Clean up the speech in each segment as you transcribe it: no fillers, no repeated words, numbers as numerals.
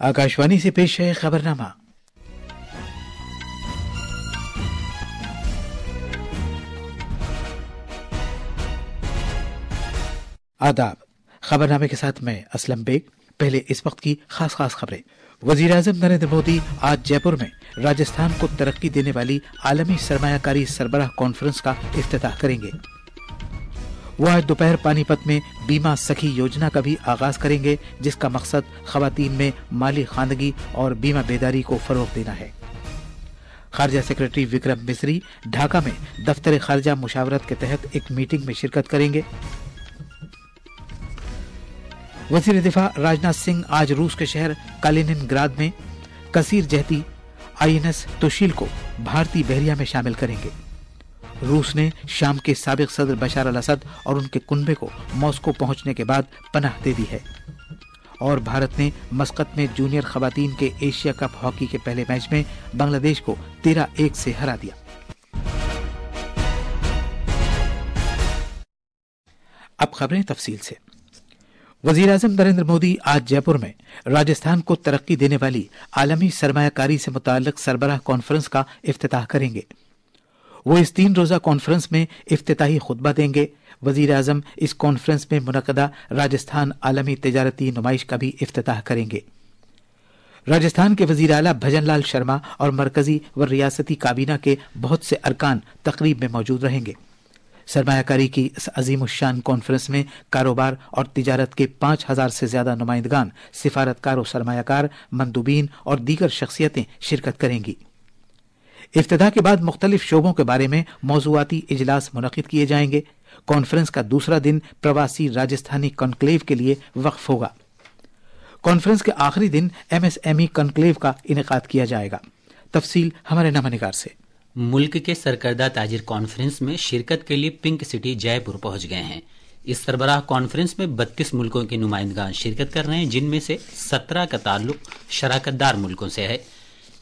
आकाशवाणी से पेश है खबरनामा। आदाब। खबरनामे के साथ मैं असलम बेग। पहले इस वक्त की खास खबरें। वजीर आजम नरेंद्र मोदी आज जयपुर में राजस्थान को तरक्की देने वाली आलमी सरमायाकारी सरबराह कॉन्फ्रेंस का इफ्तिताह करेंगे। वो आज दोपहर पानीपत में बीमा सखी योजना का भी आगाज करेंगे, जिसका मकसद खवातीन में माली खानगी और बीमा बेदारी को फरोग देना है। खारजा सेक्रेटरी विक्रम मिस्री ढाका में दफ्तर खारजा मुशावरत के तहत एक मीटिंग में शिरकत करेंगे। वजीर दिफा राजनाथ सिंह आज रूस के शहर कालिनिनग्राद में कसीर जहती INS तुशील को भारतीय बहरिया में शामिल करेंगे। रूस ने शाम के साबिक सदर बशार अल असद और उनके कुनबे को मॉस्को पहुंचने के बाद पनाह दे दी है। और भारत ने मस्कत में जूनियर खवातीन के एशिया कप हॉकी के पहले मैच में बांग्लादेश को 13-1 से हरा दिया। अब खबरें तफसील से। वजीर आजम नरेंद्र मोदी आज जयपुर में राजस्थान को तरक्की देने वाली आलमी सरमायाकारी से मुताल्लिक सरबराह कॉन्फ्रेंस का इफ्तिताह करेंगे। वो इस 3 रोजा कॉन्फ्रेंस में इफ्तिताही खुतबा देंगे। वजीर आजम इस कॉन्फ्रेंस में मुनक़दा राजस्थान आलमी तिजारती नुमाइश का भी इफ्तिताह करेंगे। राजस्थान के वजीर आला भजन लाल शर्मा और मरकजी व रियासती काबीना के बहुत से अरकान तकरीब में मौजूद रहेंगे। सरमायाकारी की इस अजीम शान कॉन्फ्रेंस में कारोबार और तिजारत के 5000 से ज्यादा नुमाइंदगान, सिफारतकार और सरमायाकार, मंदूबीन और दीगर शख्सियतें शिरकत करेंगी। इफ्तिताह के बाद मुख्तलिफ शोबों के बारे में मौज़ूआती इजलास मुनक़िद किए जाएंगे। कॉन्फ्रेंस का दूसरा दिन प्रवासी राजस्थानी कॉन्क्लेव के लिए वक्फ होगा। कॉन्फ्रेंस के आखिरी दिन MSME कॉन्क्लेव का इनेकाद किया जाएगा। तफसील हमारे नमनिगार से। मुल्क के सरकर्दा ताजिर कॉन्फ्रेंस में शिरकत के लिए पिंक सिटी जयपुर पहुंच गए हैं। इस सरबराह कॉन्फ्रेंस में 32 मुल्कों के नुमाइंदगान शिरकत कर रहे हैं, जिनमें से 17 का ताल्लुक शराकतदार मुल्कों से है।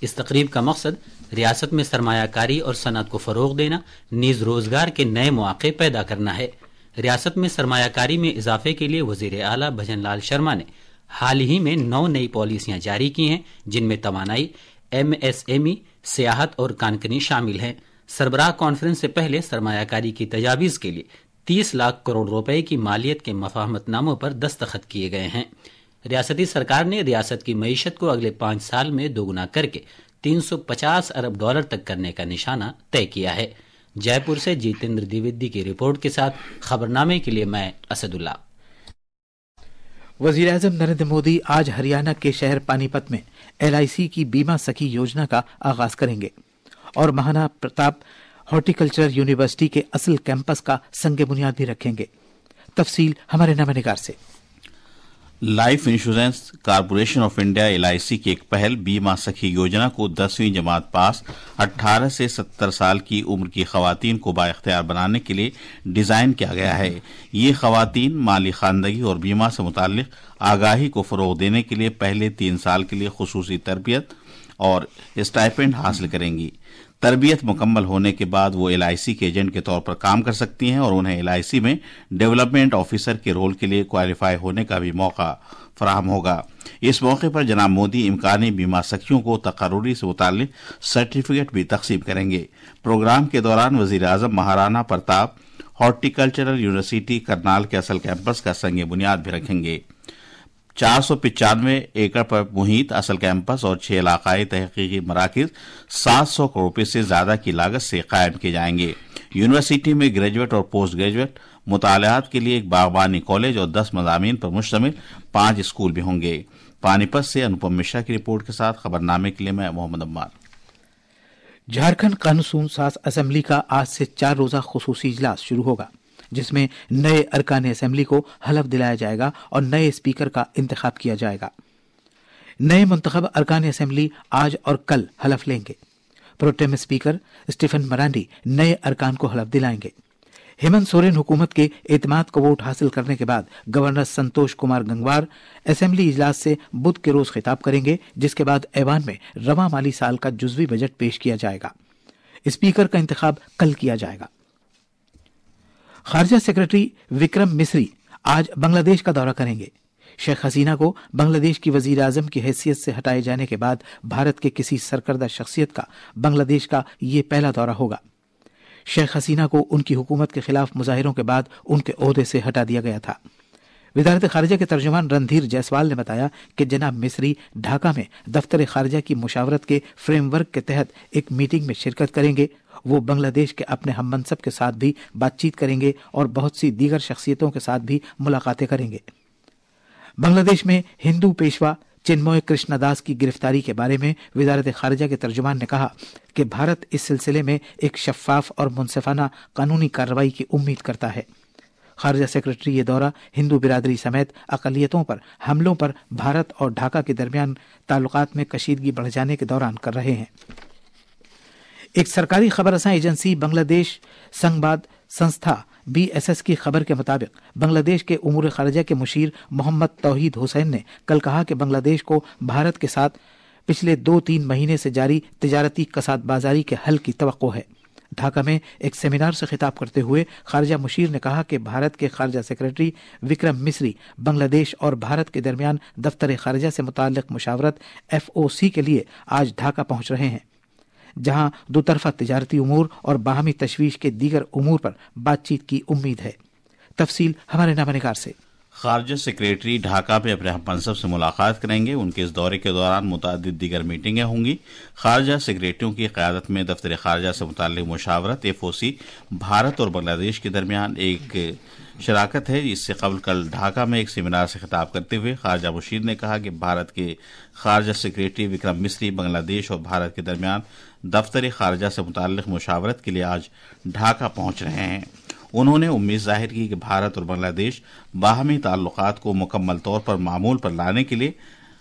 इस तकरीब का मकसद रियासत में सरमायाकारी और सनत को फरोग देना, नीज रोजगार के नए मौके पैदा करना है। रियासत में सरमायाकारी में इजाफे के लिए वजीर आला भजन लाल शर्मा ने हाल ही में 9 नई पॉलिसियां जारी की हैं, जिनमें तवानाई, MSME, सियाहत और कानकनी शामिल हैं। सरबराह कॉन्फ्रेंस से पहले सरमायाकारी की तजावीज़ के लिए 30 लाख करोड़ रुपए की मालियत के मफाहमतनामों पर दस्तखत किए गए हैं। रियासती सरकार ने रियासत की मईशत को अगले 5 साल में दोगुना करके 350 अरब डॉलर तक करने का निशाना तय किया है। जयपुर से जितेंद्र द्विवेदी की रिपोर्ट के साथ खबरनामे के लिए मैं असदुल्ला। वजीर आजम नरेंद्र मोदी आज हरियाणा के शहर पानीपत में LIC की बीमा सखी योजना का आगाज करेंगे और महाराणा प्रताप हॉर्टिकल्चरल यूनिवर्सिटी के असल कैंपस का संग बुनियाद भी रखेंगे। तफसील हमारे नमनिगार से। Life insurance corporation of India LIC की एक पहल बीमा सखी योजना को 10वीं जमात पास 18 से 70 साल की उम्र की खवातीन को बाइख्तियार बनाने के लिए डिजाइन किया गया है। ये खवातीन माली खानदगी और बीमा से मुताल्लिक आगाही को फरोग देने के लिए पहले 3 साल के लिए खुसूसी तरबियत और स्टाइपेंड हासिल करेंगी। तरबियत मुकम्मल होने के बाद वो LIC के एजेंट के तौर पर काम कर सकती हैं और उन्हें LIC में डेवलपमेंट ऑफिसर के रोल के लिए क्वालिफाई होने का भी मौका फराहम होगा। इस मौके पर जनाब मोदी इम्कानी बीमा सखियों को तकर्रुरी से मुताल्लिक सर्टिफिकेट भी तकसीम करेंगे। प्रोग्राम के दौरान वजीर आजम महाराणा प्रताप हॉर्टिकल्चरल यूनिवर्सिटी करनाल के असल कैंपस का संग बुनियाद भी रखेंगे। 495 एकड़ पर मुहित असल कैंपस और 6 इलाकाई तहकीकी मराकिज 700 करोड़ रुपये से ज्यादा की लागत से कायम किए जाएंगे। यूनिवर्सिटी में ग्रेजुएट और पोस्ट ग्रेजुएट मुतालियात के लिए एक बागबानी कॉलेज और 10 मज़ामीन पर मुश्तमिल 5 स्कूल भी होंगे। पानीपत से अनुपम मिश्रा की रिपोर्ट के साथ खबरनामे के लिए मैं मोहम्मद अम्मार। झारखंड कानून साज असेंबली का आज से 4 रोजा खुसूसी इजलास शुरू होगा, जिसमें नए अरकान असेंबली को हलफ दिलाया जाएगा और नए स्पीकर का इंतखाब किया जाएगा। नए मुंतखब अरकान असेंबली आज और कल हलफ लेंगे। प्रोटेम स्पीकर स्टीफन मरांडी नए अरकान को हलफ दिलाएंगे। हेमंत सोरेन हुकूमत के एतमाद को वोट हासिल करने के बाद गवर्नर संतोष कुमार गंगवार असेंबली इजलास से बुध के रोज खिताब करेंगे, जिसके बाद ऐवान में रवा माली साल का जुज़वी बजट पेश किया जाएगा। स्पीकर का इंतखाब कल किया जाएगा। खारजा सेक्रेटरी विक्रम मिस्री आज बांग्लादेश का दौरा करेंगे। शेख हसीना को बांग्लादेश की वजीर आजम की हैसियत से हटाए जाने के बाद भारत के किसी सरकर्दा शख्सियत का बांग्लादेश का ये पहला दौरा होगा। शेख हसीना को उनकी हुकूमत के खिलाफ मुजाहिरों के बाद उनके ओहदे से हटा दिया गया था। वजारत खारजा के तर्जुमान रणधीर जायसवाल ने बताया कि जनाब मिस्री ढाका में दफ्तर खारजा की मुशावरत के फ्रेमवर्क के तहत एक मीटिंग में शिरकत करेंगे। वो बांग्लादेश के अपने हम मनसब के साथ भी बातचीत करेंगे और बहुत सी दीगर शख्सियतों के साथ भी मुलाकातें करेंगे। बांग्लादेश में हिंदू पेशवा चिन्मय कृष्णदास की गिरफ्तारी के बारे में वजारत खारजा के तर्जुमान ने कहा कि भारत इस सिलसिले में एक शफाफ और मुनसिफाना कानूनी कार्रवाई की उम्मीद करता है। खारजा सेक्रेटरी ये दौरा हिंदू बिरादरी समेत अकलियतों पर हमलों पर भारत और ढाका के दरमियान ताल्लुकात में कशीदगी बढ़ जाने के दौरान कर रहे हैं। एक सरकारी खबर रसां एजेंसी बांग्लादेश संघबाद संस्था BSS की खबर के मुताबिक बांग्लादेश के उमूर खारजा के मुशीर मोहम्मद तौहीद हुसैन ने कल कहा कि बांग्लादेश को भारत के साथ पिछले 2-3 महीने से जारी तिजारती कसादबाजारी के हल की तवक्को है। ढाका में एक सेमिनार से खिताब करते हुए खारजा मुशीर ने कहा कि भारत के खारजा सेक्रेटरी विक्रम मिस्री बांग्लादेश और भारत के दरमियान दफ्तर खारजा से मुताल्लिक मुशावरत FOC के लिए आज ढाका पहुंच रहे हैं, जहां दो तरफा तिजारती उमूर और बाहमी तशवीश के दीगर उमूर पर बातचीत की उम्मीद है। तफसील हमारे नामानिगार से। खारजा सेक्रेटरी ढाका में अपने हम मनसब से मुलाकात करेंगे। उनके इस दौरे के दौरान मुतादिद दीगर मीटिंगें होंगी। खारजा सेक्रेटरियों की क़यादत में दफ्तर खारजा से मुताल्लिक मुशावरत FOC भारत और बांग्लादेश के दरमियान एक शराकत है। इससे कबल कल ढाका में एक सेमिनार से खिताब करते हुए खारजा मुशीर ने कहा कि भारत के खारजा सेक्रेटरी विक्रम मिस्री बांग्लादेश और भारत के दरमियान दफ्तर खारजा से मुताल्लिक मुशावरत के लिए आज ढाका पहुंच रहे हैं। उन्होंने उम्मीद जाहिर की कि भारत और बांग्लादेश बाहमी ताल्लुकात को मुकम्मल तौर पर मामूल पर लाने के लिए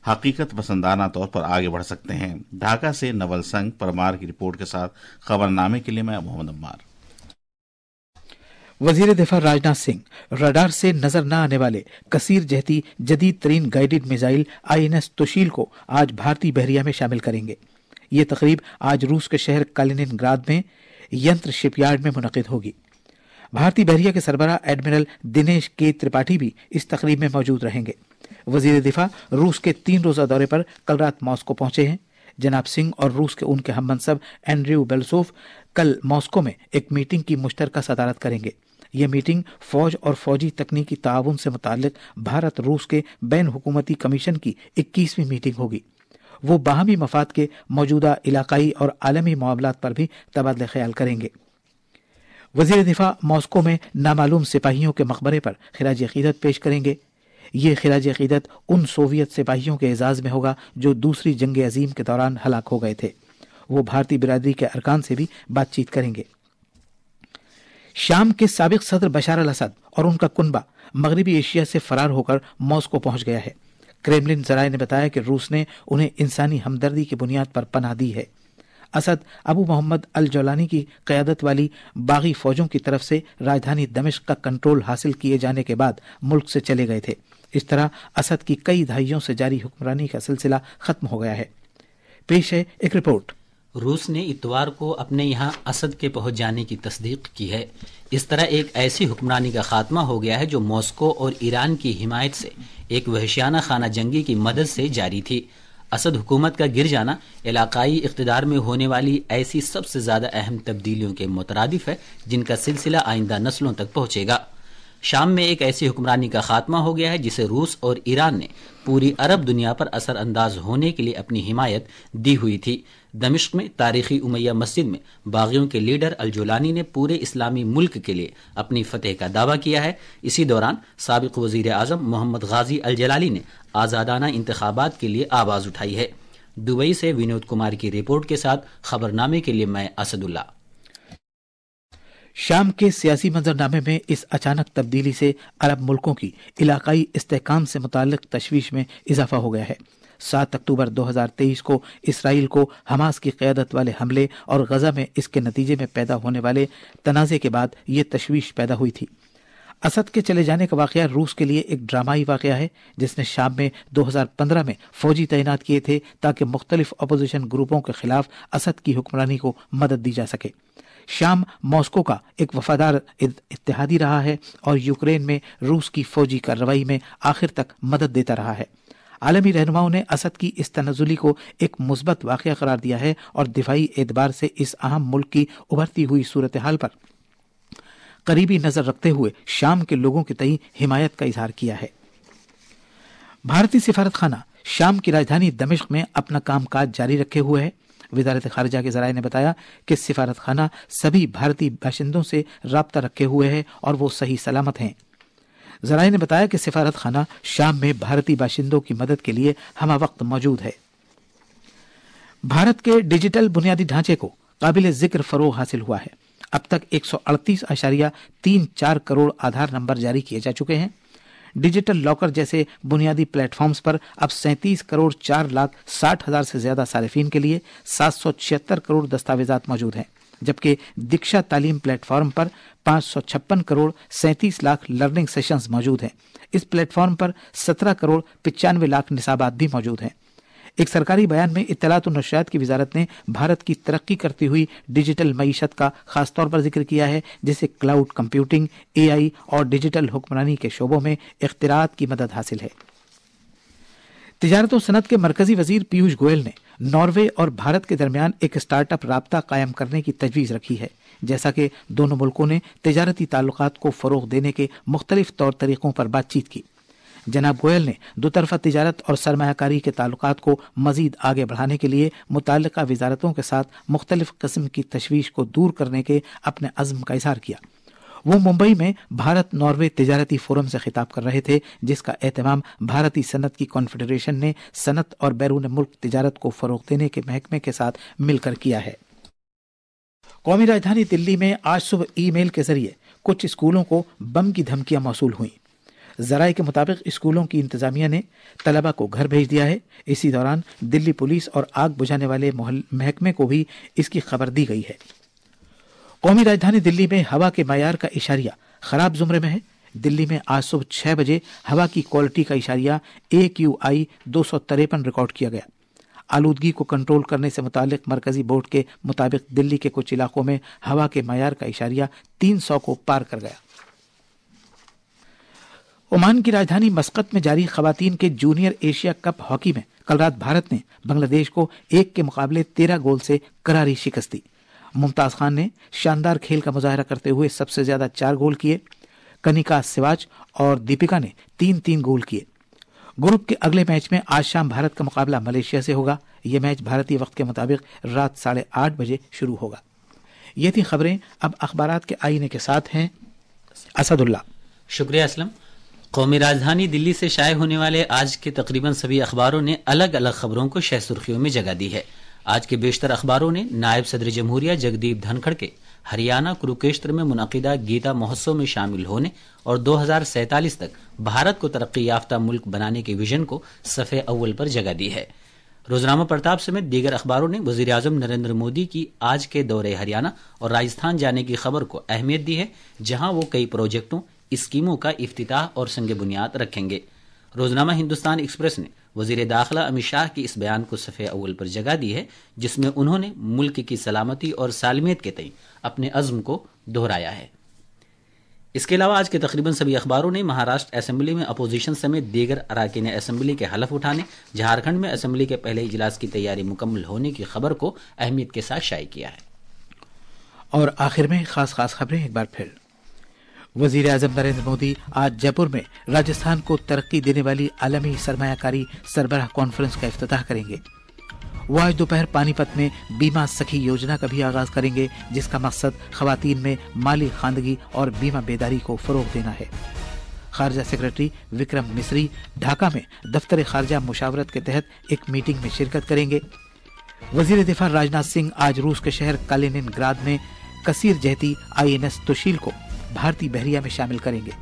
हकीकत पसंदाना तौर पर आगे बढ़ सकते हैं। ढाका से नवल संग परमार की रिपोर्ट के साथ खबरनामे के लिए मैं मोहम्मद अम्मार। वजीर दिफा राजनाथ सिंह रडार से नजर न आने वाले कसीर जहती जदीद तरीन गाइडेड मिसाइल INS तुशील को आज भारतीय बहरिया में शामिल करेंगे। ये तकरीब आज रूस के शहर कालिनिनग्राद में यंत्र शिपयार्ड में मुनक़िद होगी। भारतीय बहरिया के सरबराह एडमिरल दिनेश के त्रिपाठी भी इस तकरीब में मौजूद रहेंगे। वजीर दिफा रूस के 3 रोजा दौरे पर कल रात मॉस्को पहुंचे हैं। जनाब सिंह और रूस के उनके हम मनसब एंड्रयू बेल्सोव कल मॉस्को में एक मीटिंग की मुश्तरका सदारत करेंगे। यह मीटिंग फौज और फौजी तकनीकी ताउन से मुताल्लिक भारत रूस के बैन हुकूमती कमीशन की 21वीं मीटिंग होगी। वो बाहमी मफाद के मौजूदा इलाकाई और आलमी मामलात पर भी तबादला ख्याल करेंगे। वजीर दिफा मॉस्को में नामालूम सिपाहियों के मकबरे पर खिराज अकीदत पेश करेंगे। ये खिराज अकीदत उन सोवियत सिपाहियों के एजाज में होगा जो दूसरी जंग अजीम के दौरान हलाक हो गए थे। वो भारतीय बिरादरी के अरकान से भी बातचीत करेंगे। शाम के साबिक सदर बशार अल असद और उनका कुनबा मगरबी एशिया से फरार होकर मॉस्को पहुंच गया है। क्रेमलिन जराये ने बताया कि रूस ने उन्हें इंसानी हमदर्दी की बुनियाद पर पनाह दी है। असद अबू मोहम्मद अल जौलानी की क़यादत वाली बागी फौजों की तरफ से राजधानी दमिश्क का कंट्रोल हासिल किए जाने के बाद मुल्क से चले गए थे। इस तरह असद की कई दहाइयों से जारी हुक्मरानी का सिलसिला खत्म हो गया है। पेश है एक रिपोर्ट। रूस ने इतवार को अपने यहाँ असद के पहुंच जाने की तस्दीक की है। इस तरह एक ऐसी हुक्मरानी का खात्मा हो गया है जो मॉस्को और ईरान की हिमायत से एक वहशियाना खाना जंगी की मदद से जारी थी। असद हुकूमत का गिर जाना इलाकाई इक़्तिदार में होने वाली ऐसी सबसे ज़्यादा अहम तब्दीलियों के मुतरादिफ है जिनका सिलसिला आइंदा नस्लों तक पहुंचेगा। शाम में एक ऐसी हुक्मरानी का खात्मा हो गया है जिसे रूस और ईरान ने पूरी अरब दुनिया पर असर अंदाज होने के लिए अपनी हिमायत दी हुई थी। दमिश्क में तारीखी उमैया मस्जिद में बागियों के लीडर अल जोलानी ने पूरे इस्लामी मुल्क के लिए अपनी फतेह का दावा किया है। इसी दौरान साबिक वजीर आजम मोहम्मद गाजी अल जलाली ने आज़ादाना इंतखाबात के लिए आवाज़ उठाई है। दुबई से विनोद कुमार की रिपोर्ट के साथ खबरनामे के लिए मैं असदुल्ला। शाम के सियासी मंजरनामे में इस अचानक तब्दीली से अरब मुल्कों की इलाकाई इस्तेहकाम से मुताल्लिक तशवीश में इजाफा हो गया है। 7 अक्टूबर 2023 को इसराइल को हमास की क़यादत वाले हमले और गजा में इसके नतीजे में पैदा होने वाले तनाज़े के बाद ये तशवीश पैदा हुई थी। असद के चले जाने का वाक़या रूस के लिए एक ड्रामाई वाक़या है जिसने शाम में 2015 में फौजी तैनात किए थे ताकि मुख्तलिफ अपोजिशन ग्रुपों के खिलाफ असद की हुक्मरानी को मदद दी जा सके। शाम मॉस्को का एक वफादार इत्तेहादी रहा है और यूक्रेन में रूस की फौजी कार्रवाई में आखिर तक मदद देता रहा है। आलमी रहनुमाओं ने असद की इस तनज़ुली को एक मुस्बत वाक़या करार दिया है और दिफाई एतबार से इस अहम मुल्क की उभरती हुई सूरत हाल पर करीबी नजर रखते हुए शाम के लोगों के तई हिमायत का इजहार किया है। भारतीय सिफारत खाना शाम की राजधानी दमिश्क में अपना कामकाज जारी रखे हुए है। वजारत खारजा के जराये ने बताया कि सिफारत खाना सभी भारतीय बाशिंदों से राब्ता रखे हुए है और वो सही सलामत हैं। जराये ने बताया कि सिफारत खाना शाम में भारतीय बाशिंदों की मदद के लिए हमा वक्त मौजूद है। भारत के डिजिटल बुनियादी ढांचे को काबिल जिक्र फरोग हासिल हुआ है। अब तक 138.34 करोड़ आधार नंबर जारी किए जा चुके हैं। डिजिटल लॉकर जैसे बुनियादी प्लेटफॉर्म्स पर अब 37 करोड़ 4,60,000 से ज्यादा सारिफीन के लिए 776 करोड़ दस्तावेजात मौजूद हैं, जबकि दीक्षा तालीम प्लेटफॉर्म पर 556 करोड़ 37 लाख लर्निंग सेशंस मौजूद हैं। इस प्लेटफॉर्म पर 17 करोड़ 95 लाख निसाबात भी मौजूद हैं। एक सरकारी बयान में इत्तलात और नशरियात की वजारत ने भारत की तरक्की करती हुई डिजिटल मईशत का खासतौर पर जिक्र किया है, जिसे क्लाउड कंप्यूटिंग, AI और डिजिटल हुक्मरानी के शोबों में इख्तिरात की मदद हासिल है। तिजारत और सनत के मरकजी वजीर पीयूष गोयल ने नॉर्वे और भारत के दरमियान एक स्टार्टअप राब्ता कायम करने की तजवीज रखी है, जैसा कि दोनों मुल्कों ने तिजारती ताल्लुकात को फरोग देने के मुख्तलिफ तौर तरीकों पर बातचीत की। जनाब गोयल ने दो तरफा तिजारत और सरमायाकारी के ताल्लुकात को मजीद आगे बढ़ाने के लिए मुताल्लिका वजारतों के साथ मुख्तलिफ किस्म की तशवीश को दूर करने के अपने अज़्म का इजहार किया। वो मुंबई में भारत नॉर्वे तिजारती फोरम से खिताब कर रहे थे, जिसका एहतमाम भारतीय सनत की कॉन्फेडरेशन ने सनत और बैरून मुल्क तिजारत को फरोग देने के महकमे के साथ मिलकर किया है। कौमी राजधानी दिल्ली में आज सुबह ईमेल के जरिए कुछ स्कूलों को बम की धमकियां मौसूल हुई। जराये के मुताबिक स्कूलों की इंतजामिया ने तलबा को घर भेज दिया है। इसी दौरान दिल्ली पुलिस और आग बुझाने वाले महकमे को भी इसकी खबर दी गई है। कौमी राजधानी दिल्ली में हवा के मयार का इशारिया खराब जुमरे में है। दिल्ली में आज सुबह 6 बजे हवा की क्वालिटी का इशारिया AQI 253 रिकॉर्ड किया गया। आलूदगी को कंट्रोल करने से मुतालिक मरकजी बोर्ड के मुताबिक दिल्ली के कुछ इलाकों में हवा के मयार का इशारिया 300 को पार कर गया। ओमान की राजधानी मस्कत में जारी खवातीन के जूनियर एशिया कप हॉकी में कल रात भारत ने बांग्लादेश को 1 के मुकाबले 13 गोल से करारी शिकस्त दी। मुमताज खान ने शानदार खेल का मुजाहरा करते हुए सबसे ज्यादा 4 गोल किए। कनिका सिवाच और दीपिका ने 3-3 गोल किए। ग्रुप के अगले मैच में आज शाम भारत का मुकाबला मलेशिया से होगा। यह मैच भारतीय वक्त के मुताबिक रात 8:30 बजे शुरू होगा। ये थी खबरें। अब अखबारात के आईने के साथ हैं असदुल्ला। शुक्रिया असलम। कौमी राजधानी दिल्ली से शाये होने वाले आज के तकरीबन सभी अखबारों ने अलग अलग खबरों को शह सुर्खियों में जगह दी है। आज के बेशतर अखबारों ने नायब सदर जमहूरिया जगदीप धनखड़ के हरियाणा कुरुक्षेत्र में मुनक़िदा गीता महोत्सव में शामिल होने और 2047 तक भारत को तरक्की याफ्ता मुल्क बनाने के विजन को सफ़े अव्वल पर जगह दी है। रोजनामा प्रताप समेत दीगर अखबारों ने वज़ीर आज़म नरेंद्र मोदी की आज के दौरे हरियाणा और राजस्थान जाने की खबर को अहमियत दी है, जहां वो कई प्रोजेक्टों स्कीमों का इफ्तिताह और संग बुनियाद रखेंगे। रोजनामा हिंदुस्तान एक्सप्रेस ने वजीर दाखिला अमित शाह के इस बयान को सफ़े अव्वल पर जगह दी है, जिसमें उन्होंने मुल्क की सलामती और सालमियत के तई अपने अज़्म को दोहराया है। इसके अलावा आज के तकरीबन सभी अखबारों ने महाराष्ट्र असेंबली में अपोजिशन समेत दीगर अराकीन असेंबली के हलफ उठाने, झारखंड में असेंबली के पहले इजलास की तैयारी मुकम्मल होने की खबर को अहमियत के साथ शाये किया है। और आखिर में खास खबरें एक बार फिर। वजीर आज़म नरेंद्र मोदी आज जयपुर में राजस्थान को तरक्की देने वाली आलमी सरमायाकारी सरबराह कॉन्फ्रेंस का इफ्तिताह करेंगे। वो आज दोपहर पानीपत में बीमा सखी योजना का भी आगाज करेंगे, जिसका मकसद खवातीन में माली खानदगी और बीमा बेदारी को फरोग देना है। खारजा सेक्रेटरी विक्रम मिस्री ढाका में दफ्तर खारजा मुशावरत के तहत एक मीटिंग में शिरकत करेंगे। वजीर दिफा राजनाथ सिंह आज रूस के शहर कालिनिनग्राद में कसीर जहती INS तुशील को भारतीय बहरिया में शामिल करेंगे।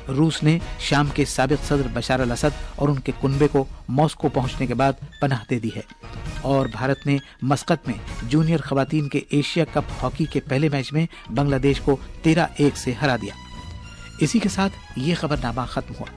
रूस ने शाम के साबिक सदर बशार अल असद और उनके कुनबे को मॉस्को पहुंचने के बाद पनाह दे दी है। और भारत ने मस्कत में जूनियर खवातीन के एशिया कप हॉकी के पहले मैच में बांग्लादेश को 13-1 से हरा दिया। इसी के साथ ये खबरनामा खत्म हुआ।